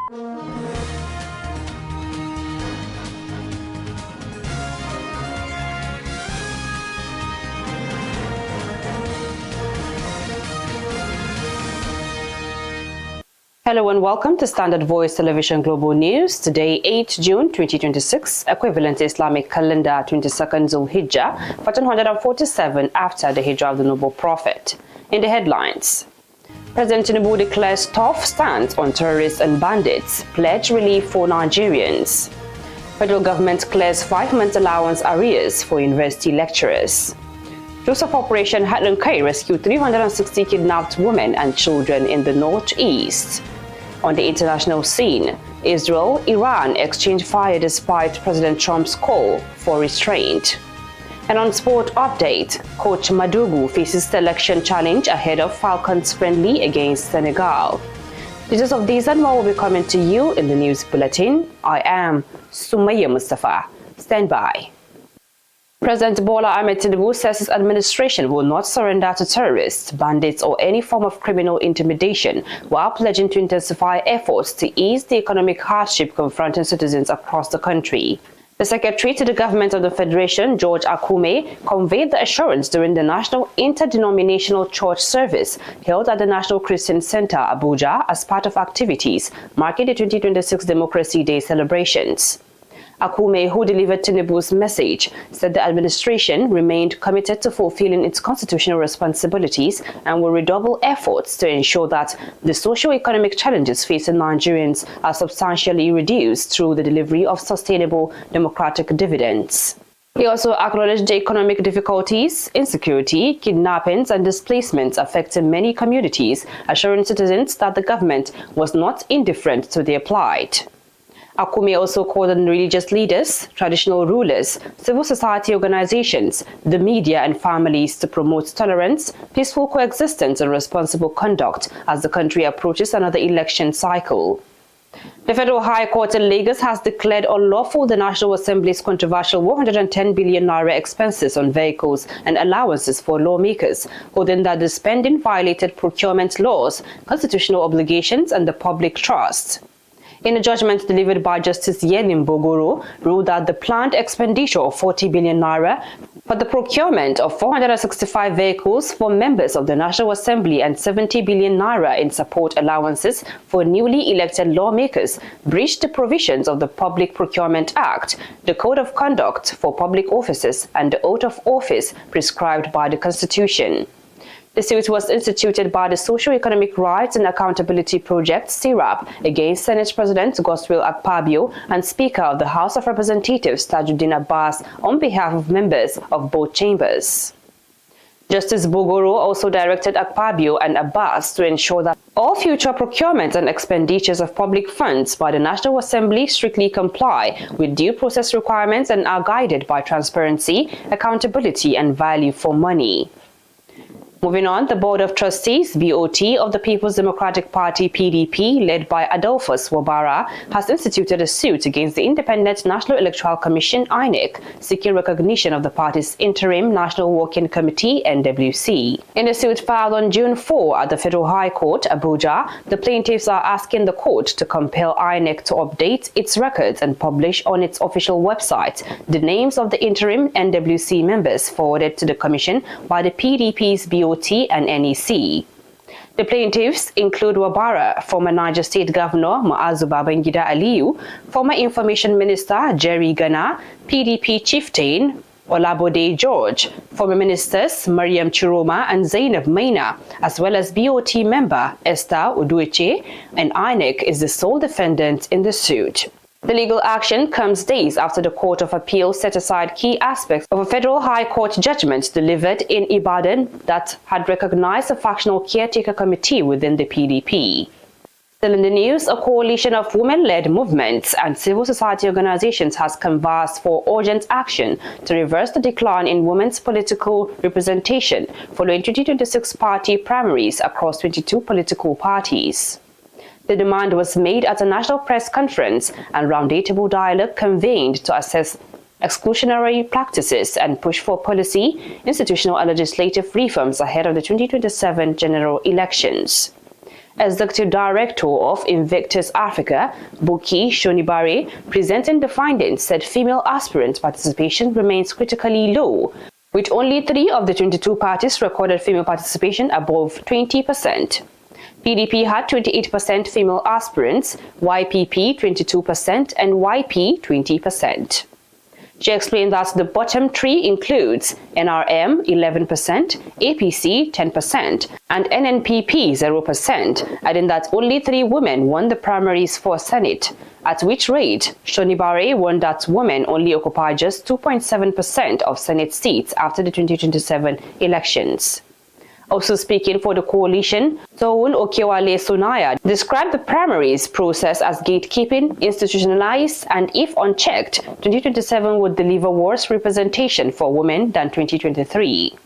Hello and welcome to Standard Voice Television Global News. Today, 8 June 2026, equivalent to Islamic calendar 22nd Zulhijjah, 1447 after the Hijrah of the Noble Prophet. In the headlines, President Tinubu declares tough stance on terrorists and bandits, pledge relief for Nigerians. Federal government clears 5 months allowance arrears for university lecturers. Joseph Operation Hatland Kai rescued 360 kidnapped women and children in the northeast. On the international scene, Israel, Iran exchange fire despite President Trump's call for restraint. And on sport update, Coach Madugu faces selection challenge ahead of Falcons friendly against Senegal. Details of these and more will be coming to you in the news bulletin. I am Sumaya Mustafa. Stand by. President Bola Ahmed Tinubu says his administration will not surrender to terrorists, bandits, or any form of criminal intimidation, while pledging to intensify efforts to ease the economic hardship confronting citizens across the country. The Secretary to the Government of the Federation, George Akume, conveyed the assurance during the National Interdenominational Church service held at the National Christian Center, Abuja, as part of activities marking the 2026 Democracy Day celebrations. Akume, who delivered Tinubu's message, said the administration remained committed to fulfilling its constitutional responsibilities and will redouble efforts to ensure that the socio-economic challenges facing Nigerians are substantially reduced through the delivery of sustainable democratic dividends. He also acknowledged the economic difficulties, insecurity, kidnappings, and displacements affecting many communities, assuring citizens that the government was not indifferent to their plight. Akume also called on religious leaders, traditional rulers, civil society organizations, the media and families to promote tolerance, peaceful coexistence and responsible conduct as the country approaches another election cycle. The Federal High Court in Lagos has declared unlawful the National Assembly's controversial 110 billion naira expenses on vehicles and allowances for lawmakers, holding that the spending violated procurement laws, constitutional obligations and the public trust. In a judgment delivered by Justice Yelim Bogoro, ruled that the planned expenditure of 40 billion naira for the procurement of 465 vehicles for members of the National Assembly and 70 billion naira in support allowances for newly elected lawmakers breached the provisions of the Public Procurement Act, the Code of Conduct for Public Offices, and the oath of office prescribed by the Constitution. The suit was instituted by the Socio-Economic Rights and Accountability Project, SERAP, against Senate President Godswill Akpabio and Speaker of the House of Representatives Tajuddin Abbas on behalf of members of both chambers. Justice Bogoro also directed Akpabio and Abbas to ensure that all future procurements and expenditures of public funds by the National Assembly strictly comply with due process requirements and are guided by transparency, accountability, and value for money. Moving on, the Board of Trustees, BOT, of the People's Democratic Party, PDP, led by Adolphus Wabara, has instituted a suit against the Independent National Electoral Commission, INEC, seeking recognition of the party's interim National Working Committee, NWC. In a suit filed on June 4 at the Federal High Court, Abuja, the plaintiffs are asking the court to compel INEC to update its records and publish on its official website the names of the interim NWC members forwarded to the Commission by the PDP's BOT and NEC. The plaintiffs include Wabara, former Niger State Governor Mu'azu Babangida Aliyu, former Information Minister Jerry Gana, PDP Chieftain Olabode George, former ministers Mariam Chiroma and Zainab Maina, as well as BOT member Esther Udueche, and INEC is the sole defendant in the suit. The legal action comes days after the Court of Appeal set aside key aspects of a Federal High Court judgment delivered in Ibadan that had recognized a factional caretaker committee within the PDP. Still in the news, a coalition of women-led movements and civil society organizations has canvassed for urgent action to reverse the decline in women's political representation following 2026 party primaries across 22 political parties. The demand was made at a national press conference and roundtable dialogue convened to assess exclusionary practices and push for policy, institutional and legislative reforms ahead of the 2027 general elections. Executive Director of Invictus Africa, Buki Shonibare, presenting the findings, said female aspirant participation remains critically low, with only 3 of the 22 parties recorded female participation above 20%. PDP had 28% female aspirants, YPP 22%, and YP 20%. She explained that the bottom 3 includes NRM 11%, APC 10%, and NNPP 0%, adding that only 3 women won the primaries for Senate, at which rate Shonibare warned that women only occupy just 2.7% of Senate seats after the 2027 elections. Also speaking for the coalition, Toun Okewale Sonaya described the primaries process as gatekeeping, institutionalized, and if unchecked, 2027 would deliver worse representation for women than 2023.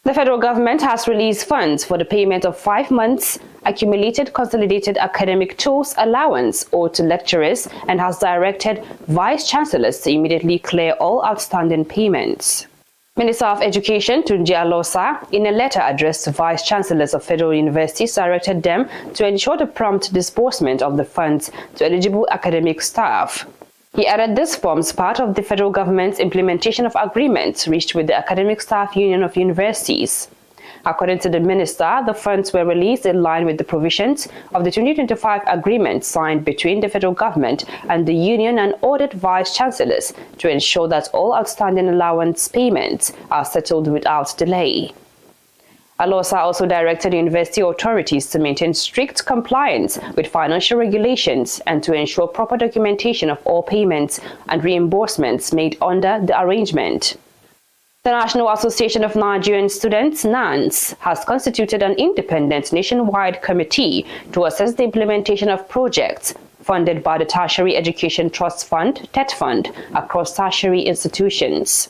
The federal government has released funds for the payment of 5 months accumulated consolidated academic tools allowance owed to lecturers and has directed vice chancellors to immediately clear all outstanding payments. Minister of Education Tunji Alosa, in a letter addressed to vice chancellors of federal universities, directed them to ensure the prompt disbursement of the funds to eligible academic staff. He added this forms part of the federal government's implementation of agreements reached with the Academic Staff Union of Universities. According to the minister, the funds were released in line with the provisions of the 2025 agreement signed between the federal government and the union and ordered vice chancellors to ensure that all outstanding allowance payments are settled without delay. Alosa also directed university authorities to maintain strict compliance with financial regulations and to ensure proper documentation of all payments and reimbursements made under the arrangement. The National Association of Nigerian Students, NANS, has constituted an independent nationwide committee to assess the implementation of projects funded by the Tertiary Education Trust Fund, TET Fund, across tertiary institutions.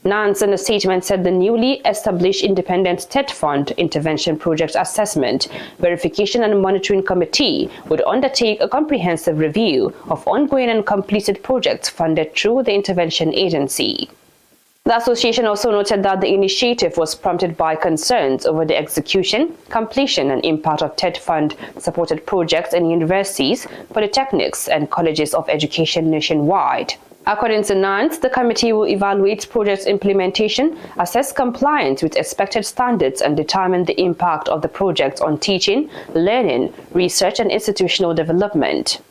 NANS in a statement said the newly established independent TET Fund Intervention Project Assessment, Verification and Monitoring Committee would undertake a comprehensive review of ongoing and completed projects funded through the intervention agency. The association also noted that the initiative was prompted by concerns over the execution, completion, and impact of TET Fund-supported projects in universities, polytechnics, and colleges of education nationwide. According to NANS, the committee will evaluate project implementation, assess compliance with expected standards, and determine the impact of the project on teaching, learning, research, and institutional development.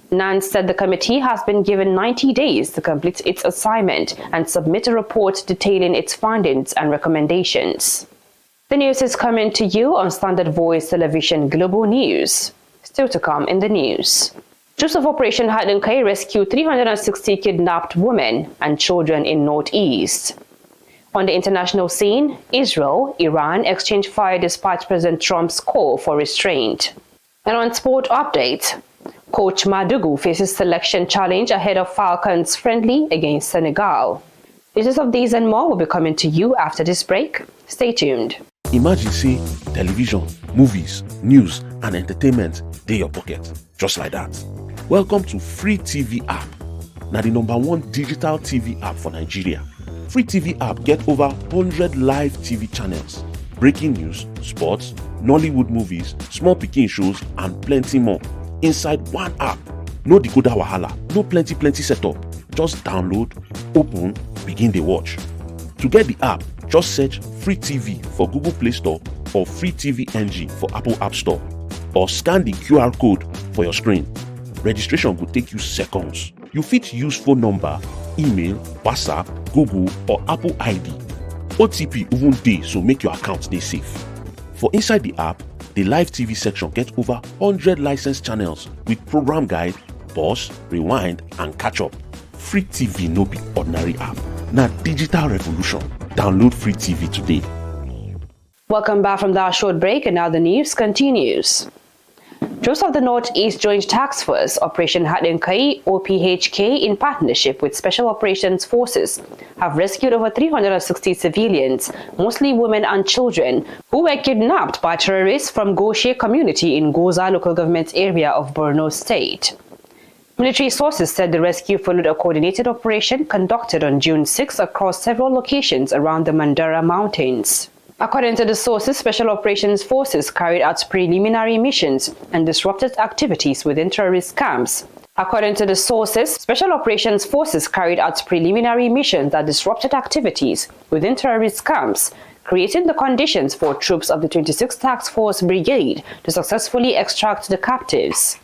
NANS said the committee has been given 90 days to complete its assignment and submit a report detailing its findings and recommendations. The news is coming to you on Standard Voice Television Global News. Still to come in the news. Troops of Operation Hadenkei rescued 360 kidnapped women and children in Northeast. On the international scene, Israel, Iran exchanged fire despite President Trump's call for restraint. And on sport update, Coach Madugu faces selection challenge ahead of Falcons friendly against Senegal. Details of these and more will be coming to you after this break. Stay tuned. Imagine say television, movies, news and entertainment dey your pocket just like that. Welcome to Free TV app. Now the #1 digital TV app for Nigeria. Free TV app get over 100 live TV channels, breaking news, sports, Nollywood movies, small pikin shows and plenty more inside one app. No decoder wahala, no plenty setup. Just download, open, begin the watch. To get the app, just search Free TV for Google Play Store or Free TV NG for Apple App Store, or scan the QR code for your screen. Registration will take you seconds. You fit use phone number, email, WhatsApp, Google or Apple ID. OTP even dey, so make your account dey safe. For inside the app, the live TV section get over 100 licensed channels with program guide, pause, rewind and catch up. Free TV no be ordinary app. Na digital revolution. Download Free TV today. Welcome back from that short break, and now the news continues. Troops of the Northeast Joint Task Force, Operation Hadenkei, OPHK, in partnership with Special Operations Forces, have rescued over 360 civilians, mostly women and children, who were kidnapped by terrorists from Goshe community in Goza local government area of Borno State. Military sources said the rescue followed a coordinated operation conducted on June 6 across several locations around the Mandara Mountains. According to the sources, Special Operations Forces carried out preliminary missions and disrupted activities within terrorist camps. According to the sources, Special Operations Forces carried out preliminary missions that disrupted activities within terrorist camps, creating the conditions for troops of the 26th Task Force Brigade to successfully extract the captives.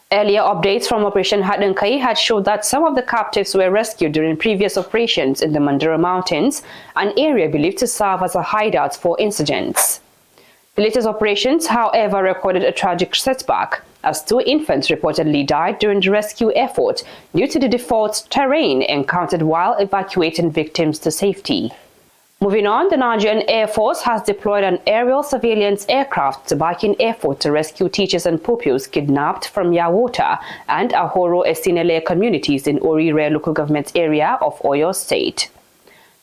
Earlier updates from Operation Hadankai had showed that some of the captives were rescued during previous operations in the Mandara Mountains, an area believed to serve as a hideout for insurgents. The latest operations, however, recorded a tragic setback, as 2 infants reportedly died during the rescue effort due to the default terrain encountered while evacuating victims to safety. Moving on, the Nigerian Air Force has deployed an aerial surveillance aircraft to Bakin Airport to rescue teachers and pupils kidnapped from Yawota and Ahoro Esinele communities in Orire local government area of Oyo State.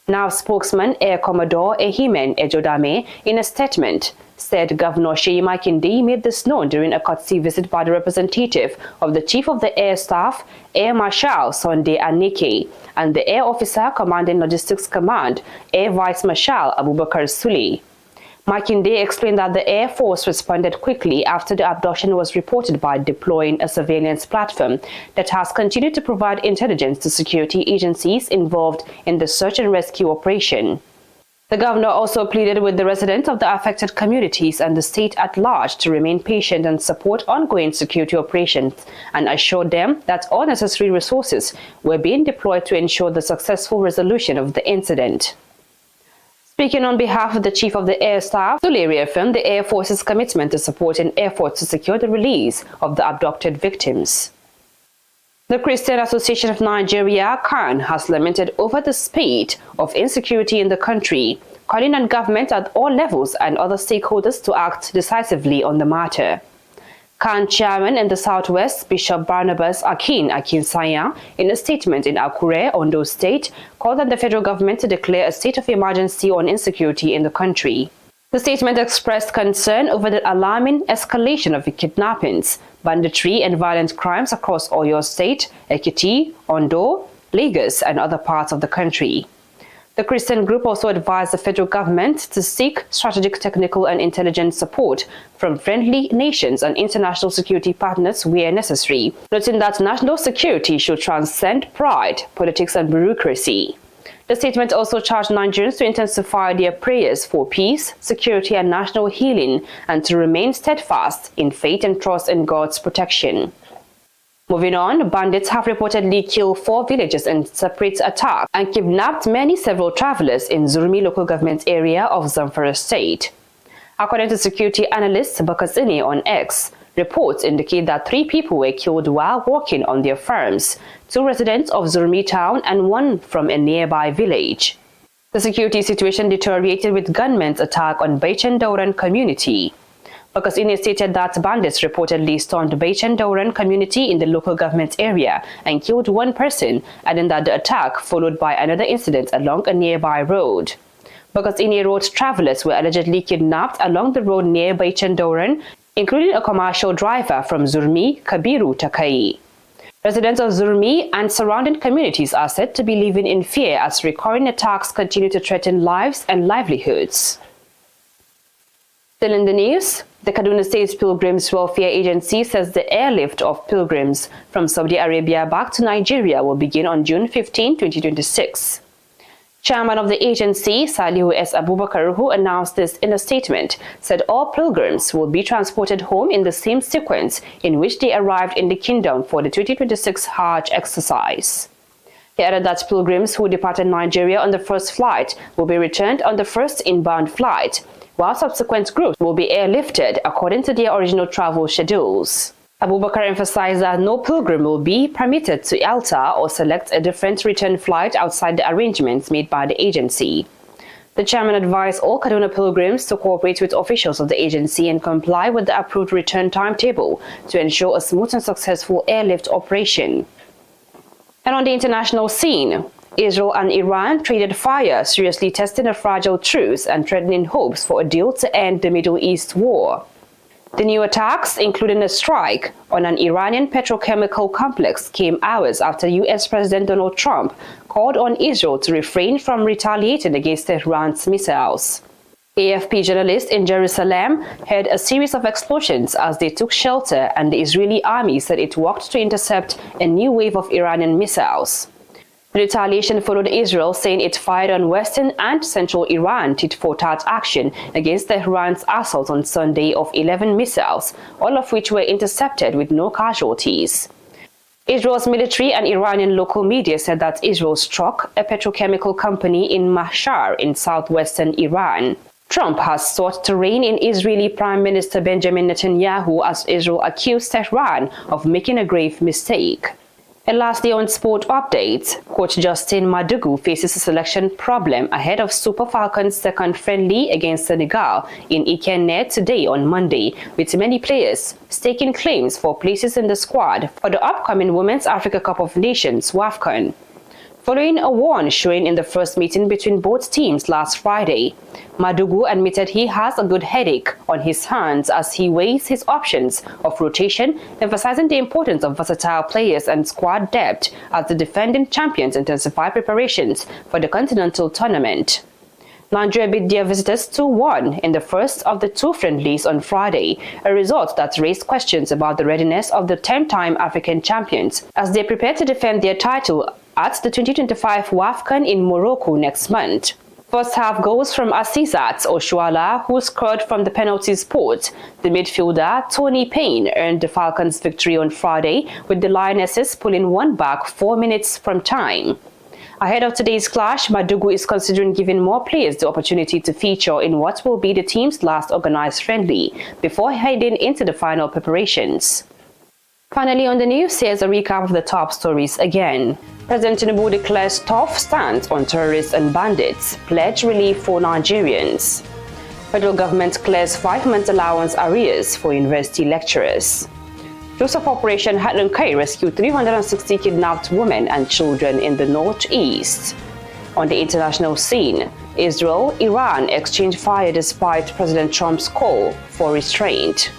Now, spokesman Air Commodore Ehimen Ejodame, in a statement, said Governor Seyi Makinde made this known during a courtesy visit by the representative of the Chief of the Air Staff, Air Marshal Sunday Anike, and the Air Officer Commanding Logistics Command, Air Vice Marshal Abubakar Sule. Makinde explained that the Air Force responded quickly after the abduction was reported by deploying a surveillance platform that has continued to provide intelligence to security agencies involved in the search and rescue operation. The governor also pleaded with the residents of the affected communities and the state at large to remain patient and support ongoing security operations, and assured them that all necessary resources were being deployed to ensure the successful resolution of the incident. Speaking on behalf of the Chief of the Air Staff, Sule reaffirmed the Air Force's commitment to supporting efforts to secure the release of the abducted victims. The Christian Association of Nigeria, CAN, has lamented over the spate of insecurity in the country, calling on government at all levels and other stakeholders to act decisively on the matter. CAN chairman in the Southwest, Bishop Barnabas Akinsanya, in a statement in Akure, Ondo State, called on the federal government to declare a state of emergency on insecurity in the country. The statement expressed concern over the alarming escalation of kidnappings, banditry and violent crimes across Oyo State, Ekiti, Ondo, Lagos, and other parts of the country. The Christian group also advised the federal government to seek strategic, technical, and intelligence support from friendly nations and international security partners where necessary, noting that national security should transcend pride, politics, and bureaucracy. The statement also charged Nigerians to intensify their prayers for peace, security, and national healing, and to remain steadfast in faith and trust in God's protection. Moving on, bandits have reportedly killed 4 villagers in separate attacks and kidnapped several travelers in Zurmi local government area of Zamfara State. According to security analyst Bakazini on X, reports indicate that 3 people were killed while walking on their farms, 2 residents of Zurmi town and 1 from a nearby village. The security situation deteriorated with gunmen's attack on Baichendauran community. Bakazini stated that bandits reportedly stormed Baichendauran community in the local government area and killed 1 person, adding that the attack followed by another incident along a nearby road. Bakazini wrote travelers were allegedly kidnapped along the road near Baichendauran, including a commercial driver from Zurmi, Kabiru Takai. Residents of Zurmi and surrounding communities are said to be living in fear as recurring attacks continue to threaten lives and livelihoods. Still in the news, the Kaduna State Pilgrims Welfare Agency says the airlift of pilgrims from Saudi Arabia back to Nigeria will begin on June 15, 2026. Chairman of the agency, Salihu S. Abubakar, who announced this in a statement, said all pilgrims will be transported home in the same sequence in which they arrived in the kingdom for the 2026 Hajj exercise. He added that pilgrims who departed Nigeria on the first flight will be returned on the first inbound flight, while subsequent groups will be airlifted according to their original travel schedules. Abubakar emphasized that no pilgrim will be permitted to alter or select a different return flight outside the arrangements made by the agency. The chairman advised all Kaduna pilgrims to cooperate with officials of the agency and comply with the approved return timetable to ensure a smooth and successful airlift operation. And on the international scene, Israel and Iran traded fire, seriously testing a fragile truce and threatening hopes for a deal to end the Middle East war. The new attacks, including a strike on an Iranian petrochemical complex, came hours after U.S. President Donald Trump called on Israel to refrain from retaliating against Iran's missiles. AFP journalists in Jerusalem heard a series of explosions as they took shelter, and the Israeli army said it worked to intercept a new wave of Iranian missiles. The retaliation followed Israel saying it fired on western and central Iran tit-for-tat action against Tehran's assault on Sunday of 11 missiles, all of which were intercepted with no casualties. Israel's military and Iranian local media said that Israel struck a petrochemical company in Mashhad in southwestern Iran. Trump has sought to rein in Israeli Prime Minister Benjamin Netanyahu as Israel accused Tehran of making a grave mistake. And lastly, on sport updates, coach Justin Madugu faces a selection problem ahead of Super Falcons' second friendly against Senegal in Ikenne today on Monday, with many players staking claims for places in the squad for the upcoming Women's Africa Cup of Nations (WAFCON). Following a warm showing in the first meeting between both teams last Friday, Madugu admitted he has a good headache on his hands as he weighs his options of rotation, emphasizing the importance of versatile players and squad depth as the defending champions intensify preparations for the continental tournament. Nigeria beat their visitors 2-1 in the first of the two friendlies on Friday, a result that raised questions about the readiness of the 10-time African champions as they prepare to defend their title at the 2025 WAFCON in Morocco next month. First half goals from Asisat Oshuala, who scored from the penalty spot. The midfielder Tony Payne earned the Falcons' victory on Friday, with the Lionesses pulling one back 4 minutes from time. Ahead of today's clash, Madugu is considering giving more players the opportunity to feature in what will be the team's last organized friendly before heading into the final preparations. Finally, on the news, here's a recap of the top stories again. President Tinubu declares tough stance on terrorists and bandits, pledge relief for Nigerians. Federal government clears 5-month allowance arrears for university lecturers. Joseph Operation Hatlankai rescued 360 kidnapped women and children in the northeast. On the international scene, Israel, Iran exchange fire despite President Trump's call for restraint.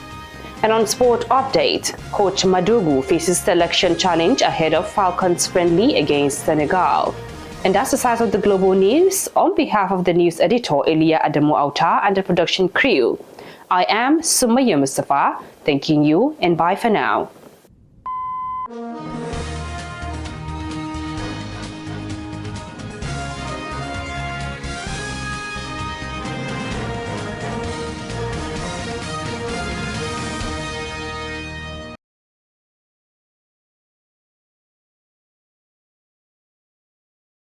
And on sport update, coach Madugu faces selection challenge ahead of Falcons friendly against Senegal. And that's the size of the global news. On behalf of the news editor Elia Adamu Auta and the production crew, I am Sumaya Mustafa, thanking you and bye for now.